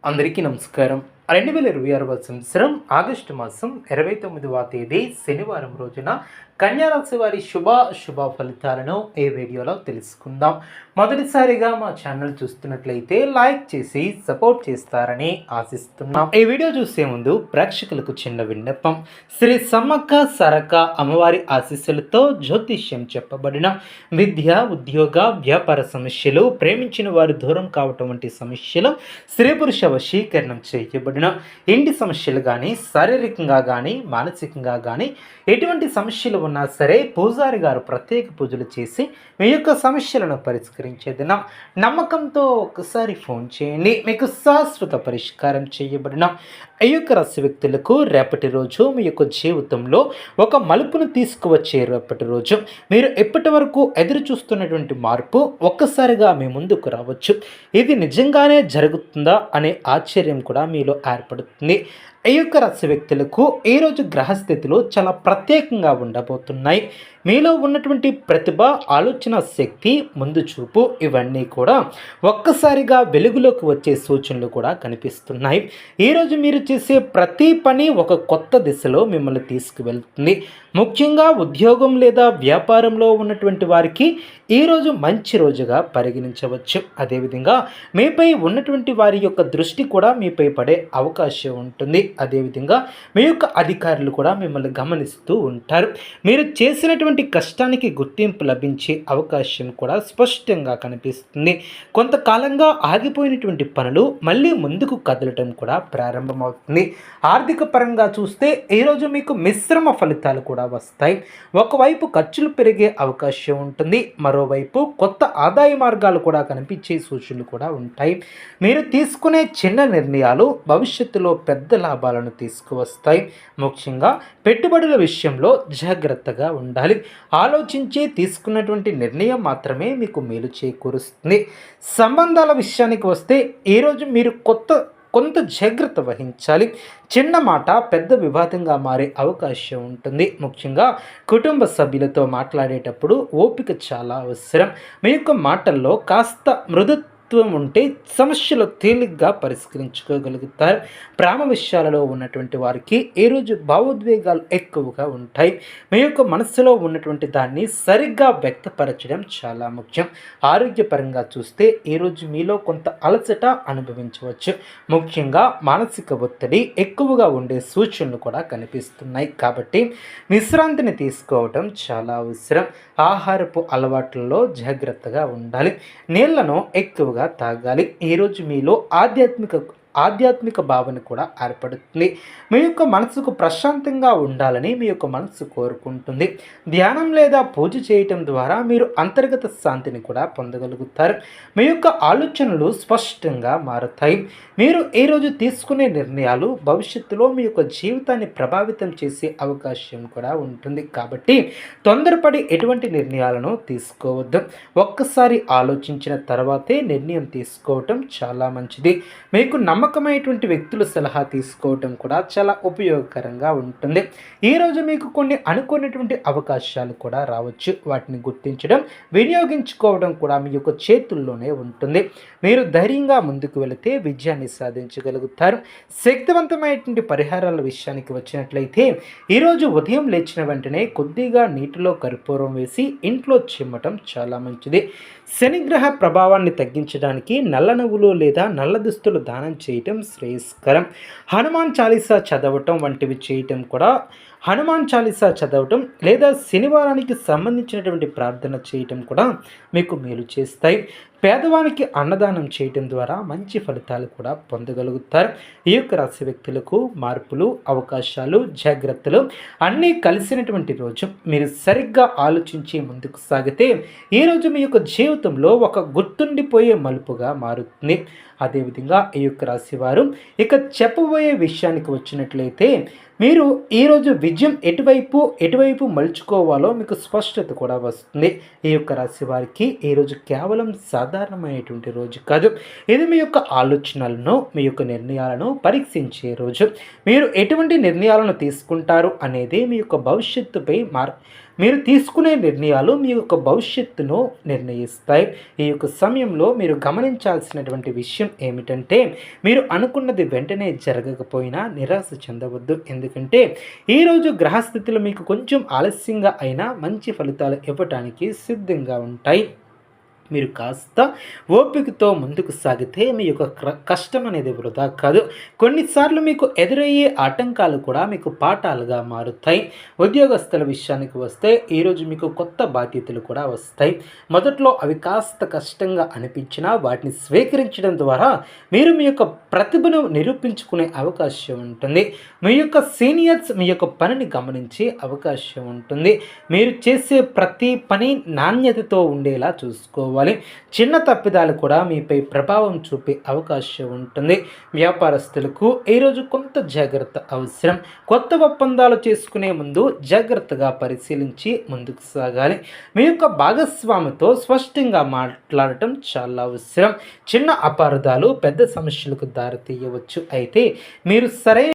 అందరికీ నమస్కారం. 2026 సంవత్సరం ఆగస్టు మాసం 29వ తేదీ శనివారం రోజున కన్యారాశి వారి శుభ ఫలితాలను ఈ వీడియోలో తెలుసుకుందాం. మొదటిసారిగా మా ఛానల్ చూస్తున్నట్లయితే లైక్ చేసి సపోర్ట్ చేస్తారని ఆశిస్తున్నాం. ఈ వీడియో చూసే ముందు ప్రేక్షకులకు చిన్న విన్నపం. శ్రీ సమ్మక్క సారక్క అమ్మవారి ఆశీస్సులతో జ్యోతిష్యం చెప్పబడిన విద్య, ఉద్యోగ, వ్యాపార సమస్యలు, ప్రేమించిన వారు దూరం కావటం వంటి సమస్యలు, స్త్రీ పురుష వశీకరణం చేయబడిన ఇంటి సమస్యలు కానీ, శారీరకంగా కానీ, మానసికంగా కానీ ఎటువంటి సమస్యలు ఉన్నా సరే పూజారి గారు ప్రత్యేక పూజలు చేసి మీ యొక్క సమస్యలను పరిష్కరించేదిన నమ్మకంతో ఒకసారి ఫోన్ చేయండి. మీకు శాశ్వత పరిష్కారం చేయబడిన ఈ యొక్క రాశి వ్యక్తులకు రేపటి రోజు మీ యొక్క జీవితంలో ఒక మలుపును తీసుకువచ్చే రేపటి రోజు మీరు ఎప్పటి వరకు ఎదురు చూస్తున్నటువంటి మార్పు ఒక్కసారిగా మీ ముందుకు రావచ్చు. ఇది నిజంగానే జరుగుతుందా అనే ఆశ్చర్యం కూడా మీలో ఏర్పడుతుంది. ఈ యొక్క రాశి వ్యక్తులకు ఈరోజు గ్రహస్థితులు చాలా ప్రత్యేకంగా ఉండబోతున్నాయి. మీలో ఉన్నటువంటి ప్రతిభ, ఆలోచన శక్తి, ముందు చూపు ఇవన్నీ కూడా ఒక్కసారిగా వెలుగులోకి వచ్చే సూచనలు కూడా కనిపిస్తున్నాయి. ఈరోజు మీరు చేసే ప్రతి పని ఒక కొత్త దిశలో మిమ్మల్ని తీసుకువెళ్తుంది. ముఖ్యంగా ఉద్యోగం లేదా వ్యాపారంలో ఉన్నటువంటి వారికి ఈరోజు మంచి రోజుగా పరిగణించవచ్చు. అదేవిధంగా మీపై ఉన్నటువంటి వారి యొక్క దృష్టి కూడా మీపై పడే అవకాశం ఉంటుంది. అదేవిధంగా మీ యొక్క అధికారులు కూడా మిమ్మల్ని గమనిస్తూ ఉంటారు. మీరు చేసినటువంటి కష్టానికి గుర్తింపు లభించే అవకాశం కూడా స్పష్టంగా కనిపిస్తుంది. కొంతకాలంగా ఆగిపోయినటువంటి పనులు మళ్ళీ ముందుకు కదలటం కూడా ప్రారంభమవుతుంది. ఆర్థిక పరంగా చూస్తే ఈరోజు మీకు మిశ్రమ ఫలితాలు కూడా వస్తాయి. ఒకవైపు ఖర్చులు పెరిగే అవకాశం ఉంటుంది, మరోవైపు కొత్త ఆదాయ మార్గాలు కూడా కనిపించే సూచనలు కూడా ఉంటాయి. మీరు తీసుకునే చిన్న నిర్ణయాలు భవిష్యత్తులో పెద్ద లాభాలను తీసుకువస్తాయి. ముఖ్యంగా పెట్టుబడుల విషయంలో జాగ్రత్తగా ఉండాలి. ఆలోచించి తీసుకున్నటువంటి నిర్ణయం మాత్రమే మీకు మేలు చేకూరుస్తుంది. సంబంధాల విషయానికి వస్తే ఈరోజు మీరు కొంత జాగ్రత్త వహించాలి. చిన్న మాట పెద్ద వివాదంగా మారే అవకాశం ఉంటుంది. ముఖ్యంగా కుటుంబ సభ్యులతో మాట్లాడేటప్పుడు ఓపిక చాలా అవసరం. మీ యొక్క మాటల్లో కాస్త మృదుత్వం ఉంటే సమస్యలు తేలిగ్గా పరిష్కరించుకోగలుగుతారు. ప్రేమ విషయాలలో ఉన్నటువంటి వారికి ఈరోజు భావోద్వేగాలు ఎక్కువగా ఉంటాయి. మీ యొక్క మనసులో ఉన్నటువంటి దాన్ని సరిగ్గా వ్యక్తపరచడం చాలా ముఖ్యం. ఆరోగ్యపరంగా చూస్తే ఈరోజు మీలో కొంత అలసట అనుభవించవచ్చు. ముఖ్యంగా మానసిక ఒత్తిడి ఎక్కువగా ఉండే సూచనలు కూడా కనిపిస్తున్నాయి. కాబట్టి విశ్రాంతిని తీసుకోవటం చాలా అవసరం. ఆహారపు అలవాట్లలో జాగ్రత్తగా ఉండాలి. నీళ్లను ఎక్కువగా తాగాలి. ఈరోజు మీలో ఆధ్యాత్మిక భావన కూడా ఏర్పడుతుంది. మీ యొక్క మనసుకు ప్రశాంతంగా ఉండాలని మీ యొక్క మనసు కోరుకుంటుంది. ధ్యానం లేదా పూజ చేయటం ద్వారా మీరు అంతర్గత శాంతిని కూడా పొందగలుగుతారు. మీ యొక్క ఆలోచనలు స్పష్టంగా మారుతాయి. మీరు ఈరోజు తీసుకునే నిర్ణయాలు భవిష్యత్తులో మీ యొక్క జీవితాన్ని ప్రభావితం చేసే అవకాశం కూడా ఉంటుంది. కాబట్టి తొందరపడి ఎటువంటి నిర్ణయాలను తీసుకోవద్దు. ఒక్కసారి ఆలోచించిన తర్వాతే నిర్ణయం తీసుకోవటం చాలా మంచిది. మీకు నమ్మకమైనటువంటి వ్యక్తుల సలహా తీసుకోవటం కూడా చాలా ఉపయోగకరంగా ఉంటుంది. ఈరోజు మీకు కొన్ని అనుకున్నటువంటి అవకాశాలు కూడా రావచ్చు. వాటిని గుర్తించడం, వినియోగించుకోవడం కూడా మీ యొక్క చేతుల్లోనే ఉంటుంది. మీరు ధైర్యంగా ముందుకు వెళితే విజయాన్ని సాధించగలుగుతారు. శక్తివంతమైనటువంటి పరిహారాల విషయానికి వచ్చినట్లయితే ఈరోజు ఉదయం లేచిన వెంటనే కొద్దిగా నీటిలో కర్పూరం వేసి ఇంట్లో చిమ్మటం చాలా మంచిది. శనిగ్రహ ప్రభావాన్ని తగ్గించడానికి నల్ల నువ్వులు లేదా నల్ల దుస్తులు దానం చేయటం శ్రేయస్కరం. హనుమాన్ చాలీసా చదవటం వంటివి చేయటం కూడా హనుమాన్ చాలీసా చదవటం లేదా శనివారానికి సంబంధించినటువంటి ప్రార్థన చేయటం కూడా మీకు మేలు చేస్తాయి. పేదవానికి అన్నదానం చేయటం ద్వారా మంచి ఫలితాలు కూడా పొందగలుగుతారు. ఈ యొక్క రాశి వ్యక్తులకు మార్పులు, అవకాశాలు, జాగ్రత్తలు అన్నీ కలిసినటువంటి రోజు. మీరు సరిగ్గా ఆలోచించి ముందుకు సాగితే ఈరోజు మీ యొక్క జీవితంలో ఒక గుర్తుండిపోయే మలుపుగా మారుతుంది. అదేవిధంగా ఈ యొక్క రాశి వారు ఇక చెప్పబోయే విషయానికి వచ్చినట్లయితే మీరు ఈరోజు విజయం ఎటువైపు మలుచుకోవాలో మీకు స్పష్టత కూడా వస్తుంది. ఈ యొక్క రాశి వారికి ఈరోజు కేవలం సాధారణమైనటువంటి రోజు కాదు. ఇది మీ యొక్క ఆలోచనలను, మీ యొక్క నిర్ణయాలను పరీక్షించే రోజు. మీరు ఎటువంటి నిర్ణయాలను తీసుకుంటారు అనేది మీ యొక్క భవిష్యత్తుపై మీరు తీసుకునే నిర్ణయాలు మీ యొక్క భవిష్యత్తును నిర్ణయిస్తాయి. ఈ యొక్క సమయంలో మీరు గమనించాల్సినటువంటి విషయం ఏమిటంటే, మీరు అనుకున్నది వెంటనే జరగకపోయినా నిరాశ చెందవద్దు. ఎందుకంటే ఈరోజు గ్రహస్థితులు మీకు కొంచెం ఆలస్యంగా అయినా మంచి ఫలితాలు ఇవ్వటానికి సిద్ధంగా ఉంటాయి. మీరు కాస్త ఓపికతో ముందుకు సాగితే మీ యొక్క కష్టం అనేది వృధా కాదు. కొన్నిసార్లు మీకు ఎదురయ్యే ఆటంకాలు కూడా మీకు పాఠాలుగా మారుతాయి. ఉద్యోగస్తుల విషయానికి వస్తే ఈరోజు మీకు కొత్త బాధ్యతలు కూడా వస్తాయి. మొదట్లో అవి కాస్త కష్టంగా అనిపించినా వాటిని స్వీకరించడం ద్వారా మీరు మీ యొక్క ప్రతిభను నిరూపించుకునే అవకాశం ఉంటుంది. మీ యొక్క సీనియర్స్ మీ యొక్క పనిని గమనించే అవకాశం ఉంటుంది. మీరు చేసే ప్రతి పని నాణ్యతతో ఉండేలా చూసుకోవాలి. చిన్న తప్పిదాలు కూడా మీపై ప్రభావం చూపే అవకాశం ఉంటుంది. వ్యాపారస్తులకు ఈరోజు కొంత జాగ్రత్త అవసరం. కొత్త ఒప్పందాలు చేసుకునే ముందు జాగ్రత్తగా పరిశీలించి ముందుకు సాగాలి. మీ యొక్క భాగస్వామితో స్పష్టంగా మాట్లాడటం చాలా అవసరం. చిన్న అపార్థాలు పెద్ద సమస్యలకు దారితీయవచ్చు. అయితే మీరు సరైన